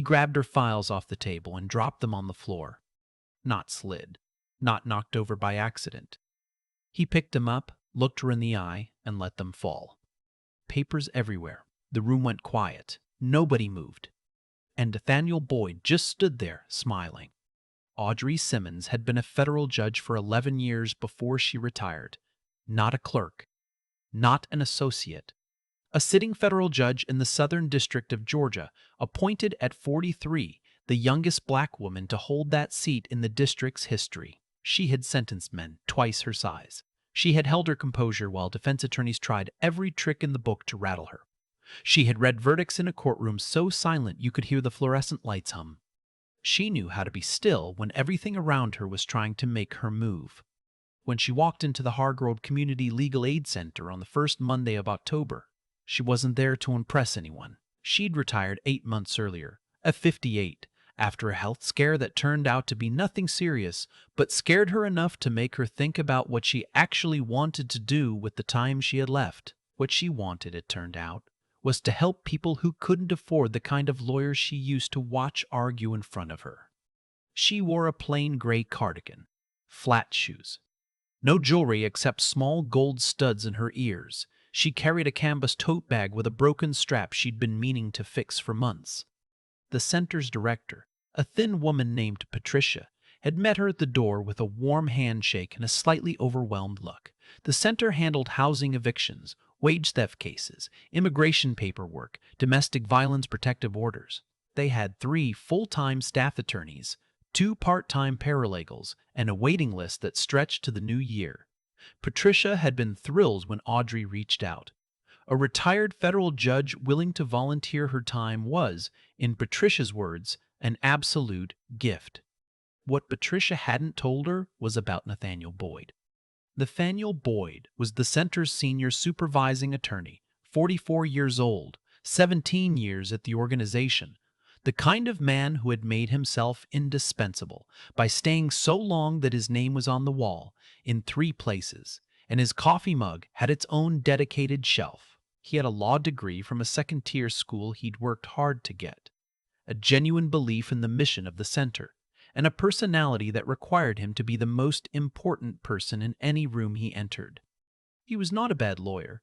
He grabbed her files off the table and dropped them on the floor. Not slid. Not knocked over by accident. He picked them up, looked her in the eye, and let them fall. Papers everywhere. The room went quiet. Nobody moved. And Nathaniel Boyd just stood there, smiling. Audrey Simmons had been a federal judge for 11 years before she retired. Not a clerk. Not an associate. A sitting federal judge in the Southern District of Georgia, appointed at 43, the youngest black woman to hold that seat in the district's history. She had sentenced men twice her size. She had held her composure while defense attorneys tried every trick in the book to rattle her. She had read verdicts in a courtroom so silent you could hear the fluorescent lights hum. She knew how to be still when everything around her was trying to make her move. When she walked into the Hargrove Community Legal Aid Center on the first Monday of October, she wasn't there to impress anyone. She'd retired 8 months earlier, at 58, after a health scare that turned out to be nothing serious, but scared her enough to make her think about what she actually wanted to do with the time she had left. What she wanted, it turned out, was to help people who couldn't afford the kind of lawyers she used to watch argue in front of her. She wore a plain gray cardigan, flat shoes, no jewelry except small gold studs in her ears. She carried a canvas tote bag with a broken strap she'd been meaning to fix for months. The center's director, a thin woman named Patricia, had met her at the door with a warm handshake and a slightly overwhelmed look. The center handled housing evictions, wage theft cases, immigration paperwork, domestic violence protective orders. They had 3 full-time staff attorneys, 2 part-time paralegals, and a waiting list that stretched to the new year. Patricia had been thrilled when Audrey reached out. A retired federal judge willing to volunteer her time was, in Patricia's words, an absolute gift. What Patricia hadn't told her was about Nathaniel Boyd. Nathaniel Boyd was the center's senior supervising attorney, 44 years old, 17 years at the organization, the kind of man who had made himself indispensable by staying so long that his name was on the wall in 3 places, and his coffee mug had its own dedicated shelf. He had a law degree from a second-tier school he'd worked hard to get, a genuine belief in the mission of the center, and a personality that required him to be the most important person in any room he entered. He was not a bad lawyer.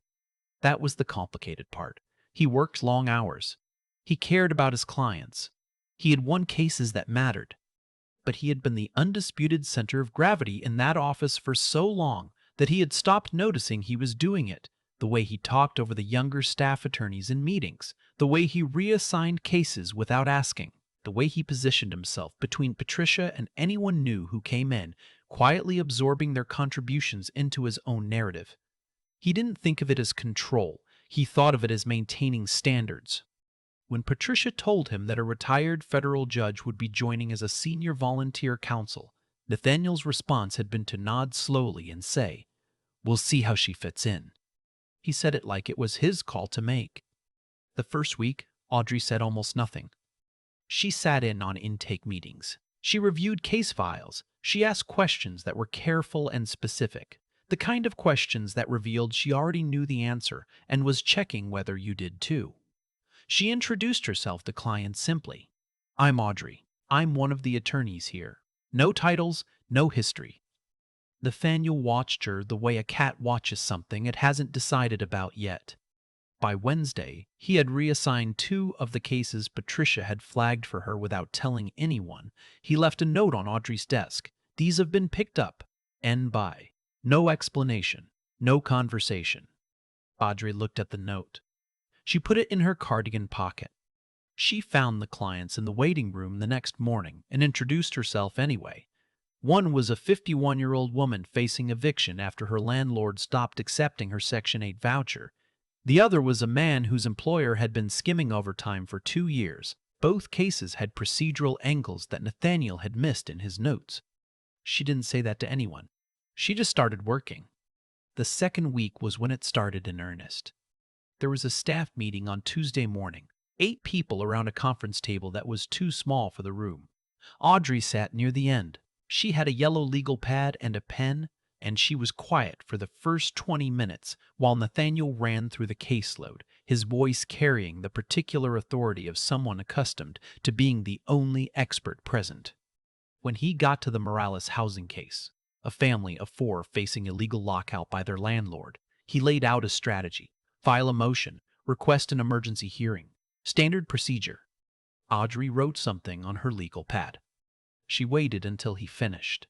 That was the complicated part. He worked long hours. He cared about his clients. He had won cases that mattered. But he had been the undisputed center of gravity in that office for so long that he had stopped noticing he was doing it. The way he talked over the younger staff attorneys in meetings, the way he reassigned cases without asking, the way he positioned himself between Patricia and anyone new who came in, quietly absorbing their contributions into his own narrative. He didn't think of it as control. He thought of it as maintaining standards. When Patricia told him that a retired federal judge would be joining as a senior volunteer counsel, Nathaniel's response had been to nod slowly and say, "We'll see how she fits in." He said it like it was his call to make. The first week, Audrey said almost nothing. She sat in on intake meetings. She reviewed case files. She asked questions that were careful and specific, the kind of questions that revealed she already knew the answer and was checking whether you did too. She introduced herself to clients simply. "I'm Audrey. I'm one of the attorneys here. No titles, no history." Nathaniel watched her the way a cat watches something it hasn't decided about yet. By Wednesday, he had reassigned 2 of the cases Patricia had flagged for her without telling anyone. He left a note on Audrey's desk. "These have been picked up. End by." No explanation. No conversation. Audrey looked at the note. She put it in her cardigan pocket. She found the clients in the waiting room the next morning and introduced herself anyway. One was a 51-year-old woman facing eviction after her landlord stopped accepting her Section 8 voucher. The other was a man whose employer had been skimming overtime for 2 years. Both cases had procedural angles that Nathaniel had missed in his notes. She didn't say that to anyone. She just started working. The second week was when it started in earnest. There was a staff meeting on Tuesday morning, 8 people around a conference table that was too small for the room. Audrey sat near the end. She had a yellow legal pad and a pen, and she was quiet for the first 20 minutes while Nathaniel ran through the caseload, his voice carrying the particular authority of someone accustomed to being the only expert present. When he got to the Morales housing case, a family of 4 facing illegal lockout by their landlord, he laid out a strategy: file a motion, request an emergency hearing, standard procedure. Audrey wrote something on her legal pad. She waited until he finished.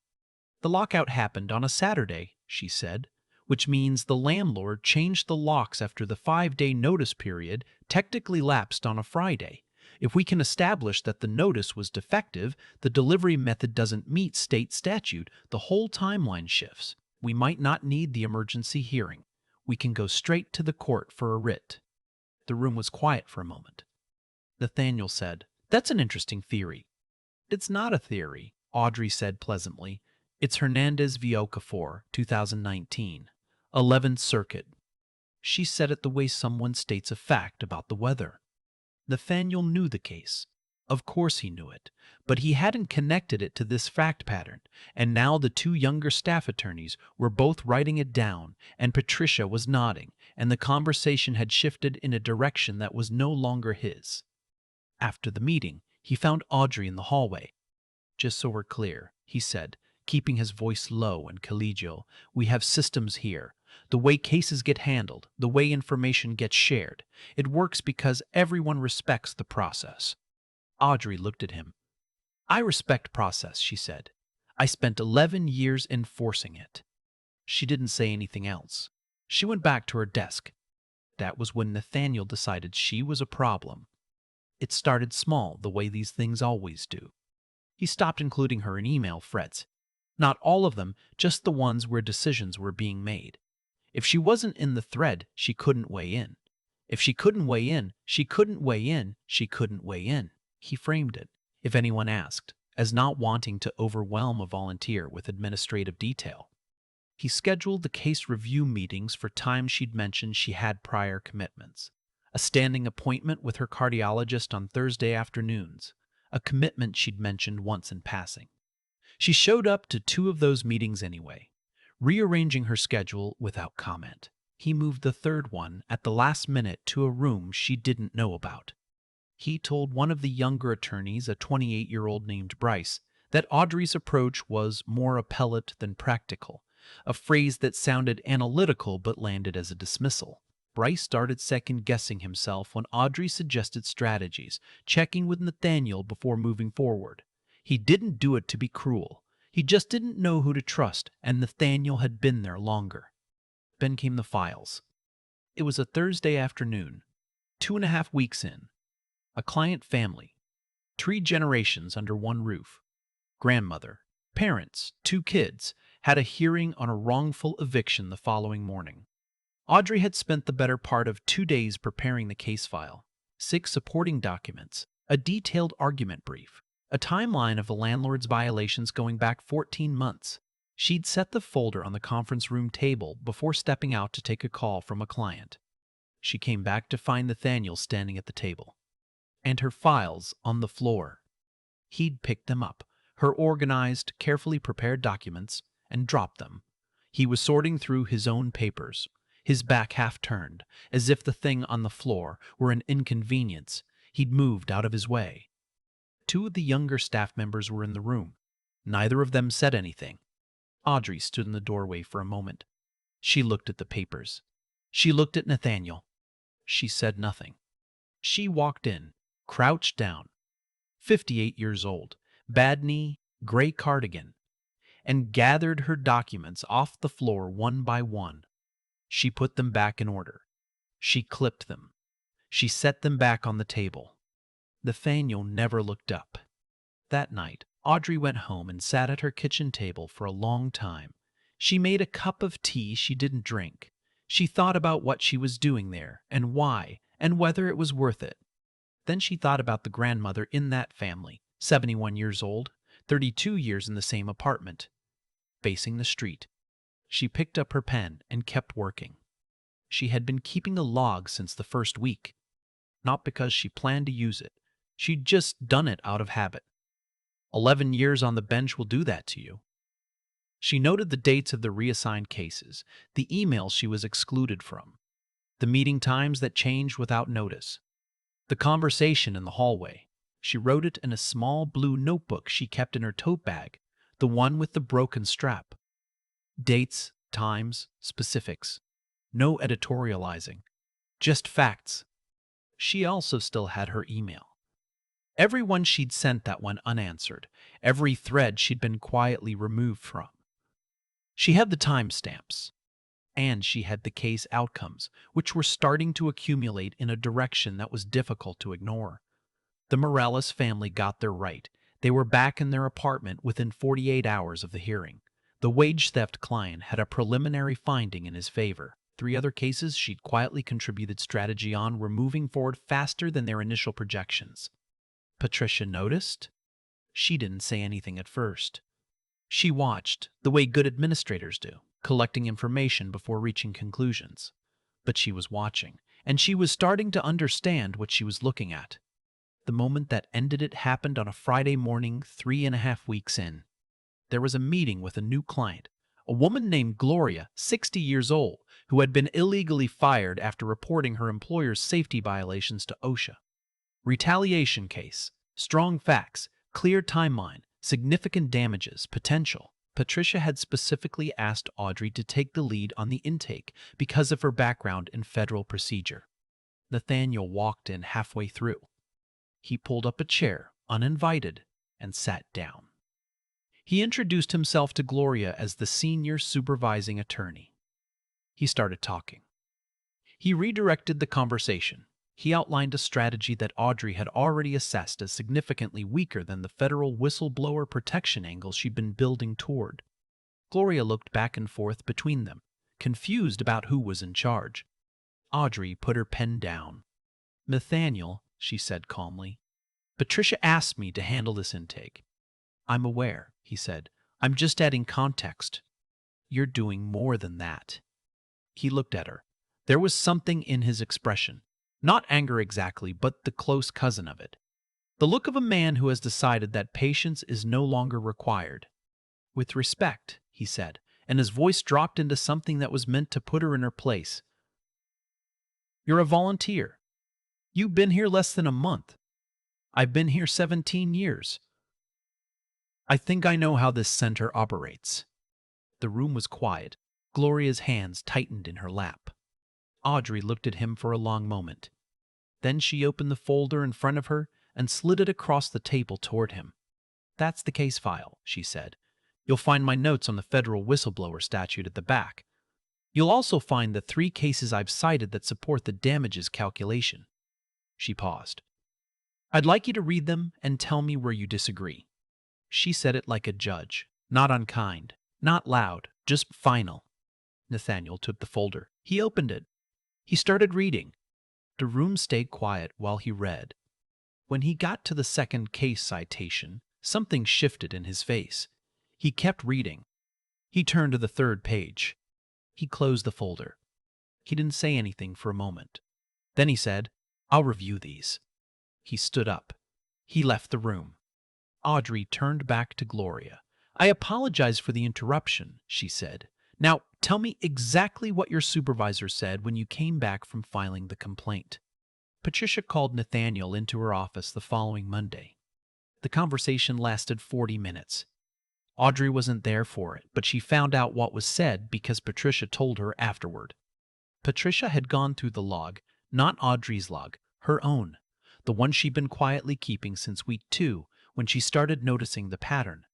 The lockout happened on a Saturday, she said, which means the landlord changed the locks after the 5-day notice period technically lapsed on a Friday. If we can establish that the notice was defective, the delivery method doesn't meet state statute, the whole timeline shifts. We might not need the emergency hearing. We can go straight to the court for a writ. The room was quiet for a moment. Nathaniel said, "That's an interesting theory." "It's not a theory," Audrey said pleasantly. "It's Hernandez v. Okafor, 2019, 11th Circuit." She said it the way someone states a fact about the weather. Nathaniel knew the case. Of course he knew it, but he hadn't connected it to this fact pattern, and now the 2 younger staff attorneys were both writing it down, and Patricia was nodding, and the conversation had shifted in a direction that was no longer his. After the meeting, he found Audrey in the hallway. "Just so we're clear," he said, keeping his voice low and collegial, "we have systems here. The way cases get handled, the way information gets shared, it works because everyone respects the process." Audrey looked at him. "I respect process," she said. "I spent 11 years enforcing it." She didn't say anything else. She went back to her desk. That was when Nathaniel decided she was a problem. It started small, the way these things always do. He stopped including her in email threads. Not all of them, just the ones where decisions were being made. If she wasn't in the thread, she couldn't weigh in. If she couldn't weigh in, she couldn't weigh in, she couldn't weigh in. He framed it, if anyone asked, as not wanting to overwhelm a volunteer with administrative detail. He scheduled the case review meetings for times she'd mentioned she had prior commitments. A standing appointment with her cardiologist on Thursday afternoons, a commitment she'd mentioned once in passing. She showed up to 2 of those meetings anyway, rearranging her schedule without comment. He moved the 3rd one at the last minute to a room she didn't know about. He told one of the younger attorneys, a 28-year-old named Bryce, that Audrey's approach was more appellate than practical, a phrase that sounded analytical but landed as a dismissal. Bryce started second-guessing himself when Audrey suggested strategies, checking with Nathaniel before moving forward. He didn't do it to be cruel. He just didn't know who to trust, and Nathaniel had been there longer. Then came the files. It was a Thursday afternoon, 2.5 weeks in. A client family, 3 generations under one roof. Grandmother, parents, 2 kids, had a hearing on a wrongful eviction the following morning. Audrey had spent the better part of 2 days preparing the case file, 6 supporting documents, a detailed argument brief, a timeline of the landlord's violations going back 14 months. She'd set the folder on the conference room table before stepping out to take a call from a client. She came back to find Nathaniel standing at the table, and her files on the floor. He'd picked them up, her organized, carefully prepared documents, and dropped them. He was sorting through his own papers, his back half turned, as if the thing on the floor were an inconvenience. He'd moved out of his way. 2 of the younger staff members were in the room. Neither of them said anything. Audrey stood in the doorway for a moment. She looked at the papers. She looked at Nathaniel. She said nothing. She walked in, crouched down, 58 years old, bad knee, gray cardigan, and gathered her documents off the floor one by one. She put them back in order. She clipped them. She set them back on the table. Nathaniel never looked up. That night, Audrey went home and sat at her kitchen table for a long time. She made a cup of tea she didn't drink. She thought about what she was doing there, and why, and whether it was worth it. Then she thought about the grandmother in that family, 71 years old, 32 years in the same apartment, facing the street. She picked up her pen and kept working. She had been keeping a log since the first week, not because she planned to use it. She'd just done it out of habit. 11 years on the bench will do that to you. She noted the dates of the reassigned cases, the emails she was excluded from. The meeting times that changed without notice. The conversation in the hallway. She wrote it in a small blue notebook she kept in her tote bag, the one with the broken strap. Dates, times, specifics. No editorializing. Just facts. She also still had her email. Everyone she'd sent that went unanswered. Every thread she'd been quietly removed from. She had the timestamps. And she had the case outcomes, which were starting to accumulate in a direction that was difficult to ignore. The Morales family got their right. They were back in their apartment within 48 hours of the hearing. The wage theft client had a preliminary finding in his favor. 3 other cases she'd quietly contributed strategy on were moving forward faster than their initial projections. Patricia noticed. She didn't say anything at first. She watched, the way good administrators do, collecting information before reaching conclusions. But she was watching, and she was starting to understand what she was looking at. The moment that ended it happened on a Friday morning 3.5 weeks in. There was a meeting with a new client, a woman named Gloria, 60 years old, who had been illegally fired after reporting her employer's safety violations to OSHA. Retaliation case, strong facts, clear timeline, significant damages, potential. Patricia had specifically asked Audrey to take the lead on the intake because of her background in federal procedure. Nathaniel walked in halfway through. He pulled up a chair, uninvited, and sat down. He introduced himself to Gloria as the senior supervising attorney. He started talking. He redirected the conversation. He outlined a strategy that Audrey had already assessed as significantly weaker than the federal whistleblower protection angle she'd been building toward. Gloria looked back and forth between them, confused about who was in charge. Audrey put her pen down. "Nathaniel," she said calmly, "Patricia asked me to handle this intake." "I'm aware," he said. "I'm just adding context." "You're doing more than that." He looked at her. There was something in his expression. Not anger exactly, but the close cousin of it. The look of a man who has decided that patience is no longer required. "With respect," he said, and his voice dropped into something that was meant to put her in her place. "You're a volunteer. You've been here less than a month. I've been here 17 years. I think I know how this center operates." The room was quiet. Gloria's hands tightened in her lap. Audrey looked at him for a long moment. Then she opened the folder in front of her and slid it across the table toward him. "That's the case file," she said. "You'll find my notes on the federal whistleblower statute at the back. You'll also find the 3 cases I've cited that support the damages calculation." She paused. "I'd like you to read them and tell me where you disagree." She said it like a judge, not unkind, not loud, just final. Nathaniel took the folder. He opened it. He started reading. The room stayed quiet while he read. When he got to the second case citation, something shifted in his face. He kept reading. He turned to the 3rd page. He closed the folder. He didn't say anything for a moment. Then he said, "I'll review these." He stood up. He left the room. Audrey turned back to Gloria. "I apologize for the interruption," she said. "Now, tell me exactly what your supervisor said when you came back from filing the complaint." Patricia called Nathaniel into her office the following Monday. The conversation lasted 40 minutes. Audrey wasn't there for it, but she found out what was said because Patricia told her afterward. Patricia had gone through the log, not Audrey's log, her own, the one she'd been quietly keeping since week 2 when she started noticing the pattern.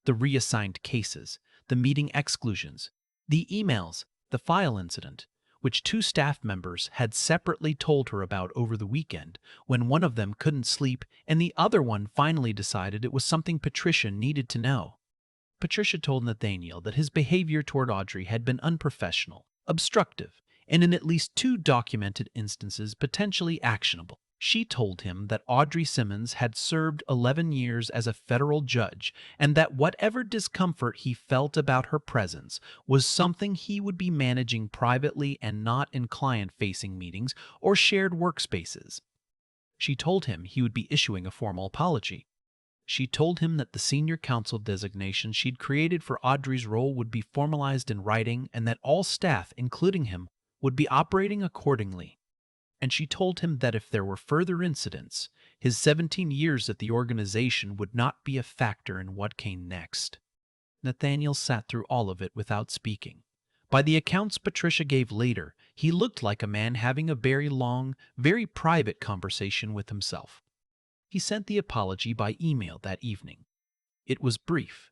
The reassigned cases, the meeting exclusions, the emails, the file incident, which 2 staff members had separately told her about over the weekend when one of them couldn't sleep and the other one finally decided it was something Patricia needed to know. Patricia told Nathaniel that his behavior toward Audrey had been unprofessional, obstructive, and in at least 2 documented instances potentially actionable. She told him that Audrey Simmons had served 11 years as a federal judge and that whatever discomfort he felt about her presence was something he would be managing privately and not in client-facing meetings or shared workspaces. She told him he would be issuing a formal apology. She told him that the senior counsel designation she'd created for Audrey's role would be formalized in writing and that all staff, including him, would be operating accordingly, and she told him that if there were further incidents, his 17 years at the organization would not be a factor in what came next. Nathaniel sat through all of it without speaking. By the accounts Patricia gave later, he looked like a man having a very long, very private conversation with himself. He sent the apology by email that evening. It was brief.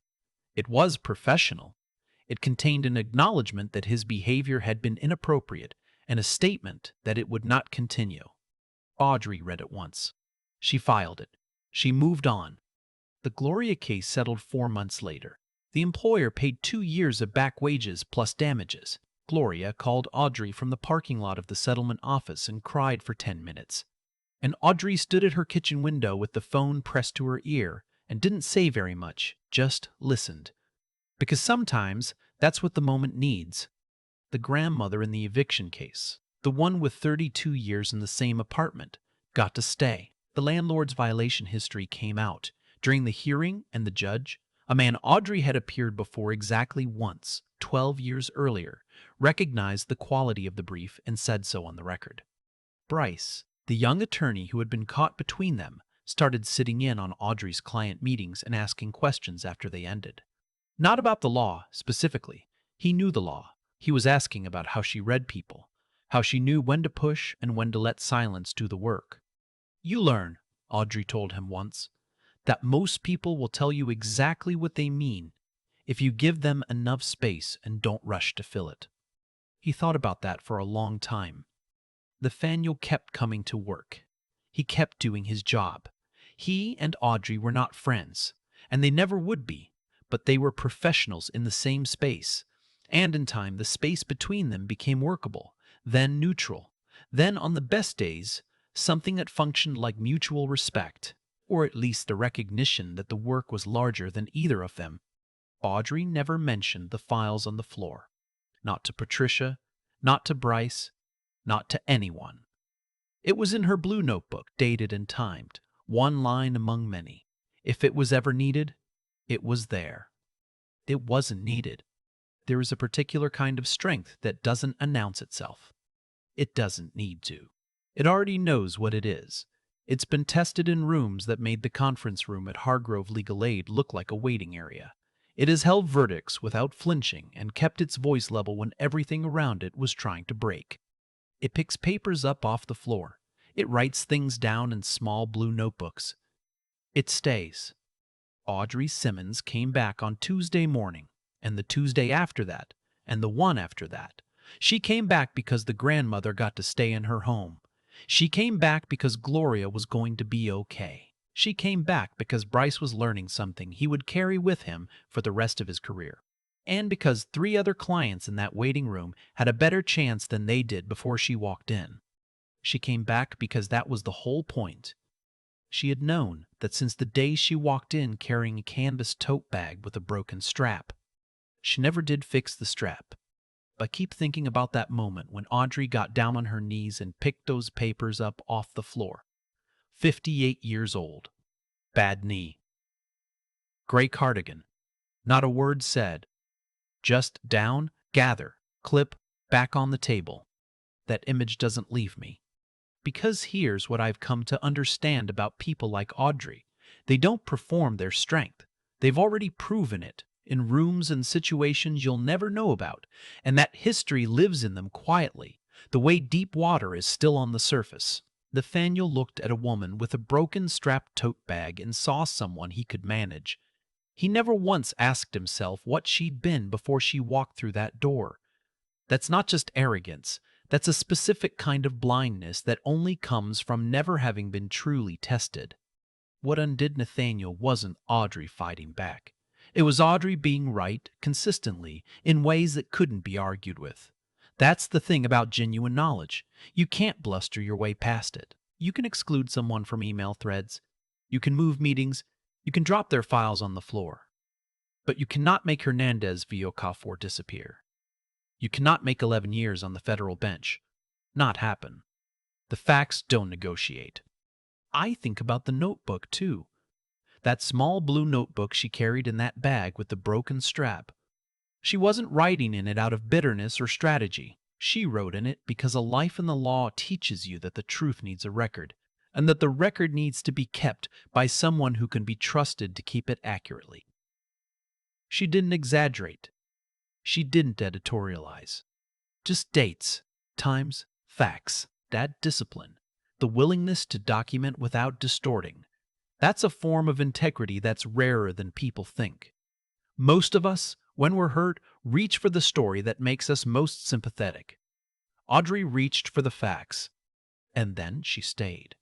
It was professional. It contained an acknowledgement that his behavior had been inappropriate and a statement that it would not continue. Audrey read it once. She filed it. She moved on. The Gloria case settled 4 months later. The employer paid 2 years of back wages plus damages. Gloria called Audrey from the parking lot of the settlement office and cried for 10 minutes. And Audrey stood at her kitchen window with the phone pressed to her ear and didn't say very much, just listened. Because sometimes that's what the moment needs. The grandmother in the eviction case, the one with 32 years in the same apartment, got to stay. The landlord's violation history came out. During the hearing and the judge, a man Audrey had appeared before exactly once, 12 years earlier, recognized the quality of the brief and said so on the record. Bryce, the young attorney who had been caught between them, started sitting in on Audrey's client meetings and asking questions after they ended. Not about the law, specifically. He knew the law. He was asking about how she read people, how she knew when to push and when to let silence do the work. "You learn," Audrey told him once, "that most people will tell you exactly what they mean if you give them enough space and don't rush to fill it." He thought about that for a long time. Nathaniel kept coming to work. He kept doing his job. He and Audrey were not friends, and they never would be, but they were professionals in the same space. And in time, the space between them became workable, then neutral, then on the best days, something that functioned like mutual respect, or at least the recognition that the work was larger than either of them. Audrey never mentioned the files on the floor. Not to Patricia, not to Bryce, not to anyone. It was in her blue notebook, dated and timed, one line among many. If it was ever needed, it was there. It wasn't needed. There is a particular kind of strength that doesn't announce itself. It doesn't need to. It already knows what it is. It's been tested in rooms that made the conference room at Hargrove Legal Aid look like a waiting area. It has held verdicts without flinching and kept its voice level when everything around it was trying to break. It picks papers up off the floor. It writes things down in small blue notebooks. It stays. Audrey Simmons came back on Tuesday morning, and the Tuesday after that, and the one after that. She came back because the grandmother got to stay in her home. She came back because Gloria was going to be okay. She came back because Bryce was learning something he would carry with him for the rest of his career. And because 3 other clients in that waiting room had a better chance than they did before she walked in. She came back because that was the whole point. She had known that since the day she walked in carrying a canvas tote bag with a broken strap. She never did fix the strap. But keep thinking about that moment when Audrey got down on her knees and picked those papers up off the floor. 58 years old. Bad knee. Gray cardigan. Not a word said. Just down, gather, clip, back on the table. That image doesn't leave me. Because here's what I've come to understand about people like Audrey. They don't perform their strength. They've already proven it in rooms and situations you'll never know about, and that history lives in them quietly, the way deep water is still on the surface. Nathaniel looked at a woman with a broken strapped tote bag and saw someone he could manage. He never once asked himself what she'd been before she walked through that door. That's not just arrogance. That's a specific kind of blindness that only comes from never having been truly tested. What undid Nathaniel wasn't Audrey fighting back. It was Audrey being right, consistently, in ways that couldn't be argued with. That's the thing about genuine knowledge. You can't bluster your way past it. You can exclude someone from email threads. You can move meetings. You can drop their files on the floor. But you cannot make Hernandez via Okafor disappear. You cannot make 11 years on the federal bench. Not happen. The facts don't negotiate. I think about the notebook, too. That small blue notebook she carried in that bag with the broken strap. She wasn't writing in it out of bitterness or strategy. She wrote in it because a life in the law teaches you that the truth needs a record, and that the record needs to be kept by someone who can be trusted to keep it accurately. She didn't exaggerate. She didn't editorialize. Just dates, times, facts, that discipline, the willingness to document without distorting. That's a form of integrity that's rarer than people think. Most of us, when we're hurt, reach for the story that makes us most sympathetic. Audrey reached for the facts, and then she stayed.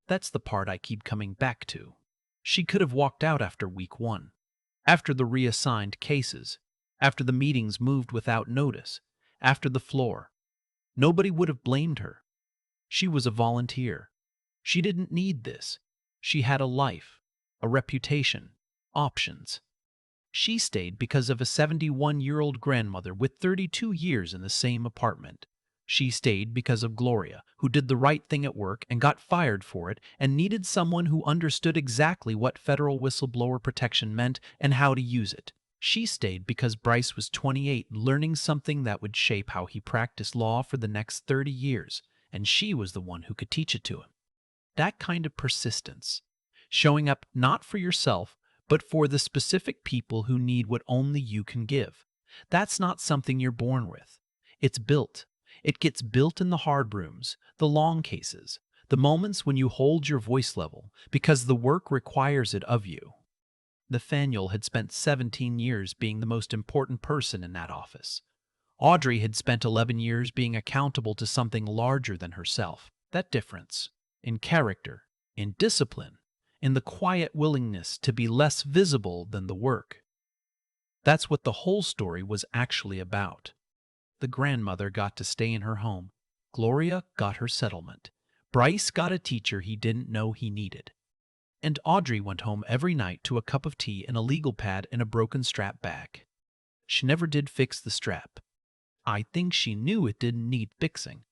That's the part I keep coming back to. She could have walked out after week 1, after the reassigned cases, after the meetings moved without notice, after the floor. Nobody would have blamed her. She was a volunteer. She didn't need this. She had a life, a reputation, options. She stayed because of a 71-year-old grandmother with 32 years in the same apartment. She stayed because of Gloria, who did the right thing at work and got fired for it and needed someone who understood exactly what federal whistleblower protection meant and how to use it. She stayed because Bryce was 28, learning something that would shape how he practiced law for the next 30 years, and she was the one who could teach it to him. That kind of persistence, showing up not for yourself, but for the specific people who need what only you can give. That's not something you're born with. It's built. It gets built in the hard rooms, the long cases, the moments when you hold your voice level because the work requires it of you. Nathaniel had spent 17 years being the most important person in that office. Audrey had spent 11 years being accountable to something larger than herself. That difference, in character, in discipline, in the quiet willingness to be less visible than the work. That's what the whole story was actually about. The grandmother got to stay in her home. Gloria got her settlement. Bryce got a teacher he didn't know he needed. And Audrey went home every night to a cup of tea and a legal pad and a broken strap bag. She never did fix the strap. I think she knew it didn't need fixing,